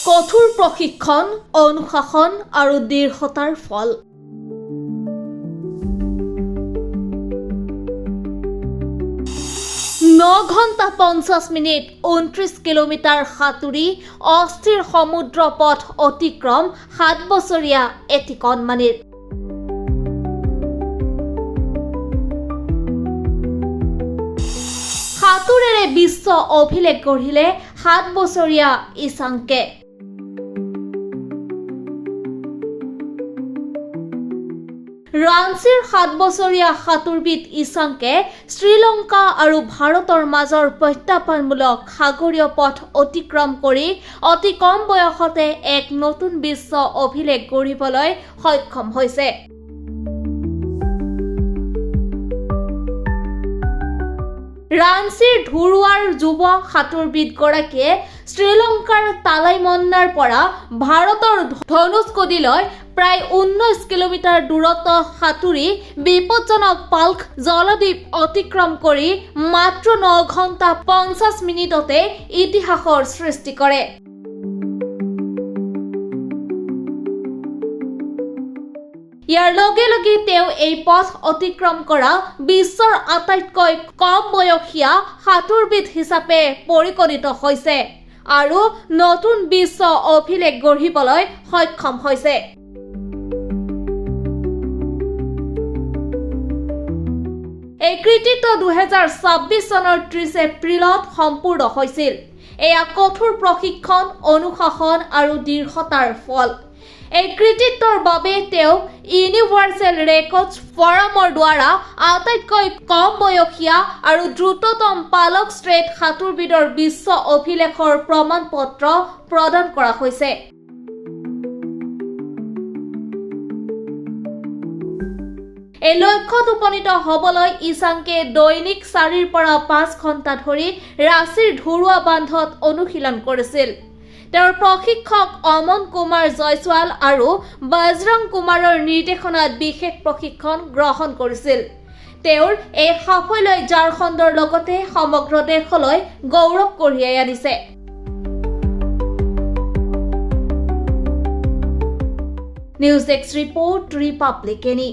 কঠোৰ প্ৰশিক্ষণ, অনুশাসন আৰু দৃঢ়তাৰ ফল। 9 ঘণ্টা 50 মিনিট 29 কিলোমিটাৰ সাঁতুৰি অস্থিৰ সমুদ্ৰ পথ অতিক্ৰম 7 বছৰীয়া এটি কণমানিৰ। সাঁতোৰেৰে বিশ্ব অভিলেখ গঢ়িলে 7 বছৰীয়া ইছাংকে। ৰাঞ্চিৰ 7 বছৰীয়া সাঁতোৰবিদ ইছাংকে শ্ৰীলংকা আৰু ভাৰতৰ মাজৰ প্ৰত্যাহ্বানমূলক সাগৰীয় পথ অতিক্ৰম কৰি অতি কম বয়সতে এক নতুন বিশ্ব অভিলেখ গঢ়িবলৈ সক্ষম হৈছে। ৰাঞ্চিৰ ধুৰুৱাৰ যুৱ সাঁতোৰবিদগৰাকীয়ে শ্ৰীলংকাৰ তালাইমন্নাৰ পৰা ভাৰতৰ ধনুষ্কোডিলৈ প্ৰায় 19 কিলোমিটাৰ দূৰত্ব সাঁতুৰি বিপদজনক পাল্ক জলদ্বীপ অতিক্ৰম কৰি মাত্ৰ 9 ঘণ্টা 50 মিনিটতে ইতিহাসৰ সৃষ্টি কৰে। ইয়াৰ লগে লগে তেওঁ এই পথ অতিক্ৰম কৰা বিশ্বৰ আটাইতকৈ কম বয়সীয়া সাঁতোৰবিদ হিচাপে পৰিগণিত হৈছে আৰু নতুন বিশ্ব অভিলেখ গঢ়িবলৈ সক্ষম হৈছে। এই কৃতিত্ব 2026 চনৰ 30 এপ্ৰিলত সম্পূৰ্ণ হৈছিল। এয়া কঠোৰ প্ৰশিক্ষণ, অনুশাসন আৰু দৃঢ়তাৰ ফল। এই কৃতিত্বৰ বাবে তেওঁ ইউনিভাৰ্চেল ৰেকৰ্ডছ ফৰামৰ দ্বাৰা আটাইতকৈ কম বয়সীয়া আৰু দ্ৰুততম পালক ষ্ট্ৰেট সাঁতোৰবিদৰ বিশ্ব অভিলেখৰ প্ৰমাণপত্ৰ প্ৰদান কৰা হৈছে। এই লক্ষ্যত উপনীত হ'বলৈ ইছাংকে দৈনিক 4 পৰা 5 ঘণ্টা ধৰি ৰাঁচিৰ ধুৰুৱা বান্ধত অনুশীলন কৰিছিল। তেওঁৰ প্ৰশিক্ষক অমন কুমাৰ জয়ছোৱাল আৰু বজৰং কুমাৰৰ নিৰ্দেশনাত বিশেষ প্ৰশিক্ষণ গ্ৰহণ কৰিছিল। তেওঁৰ এই সাফল্যই ঝাৰখণ্ডৰ লগতে সমগ্ৰ দেশলৈ গৌৰৱ কঢ়িয়াই আনিছে। News desk report, Republic any.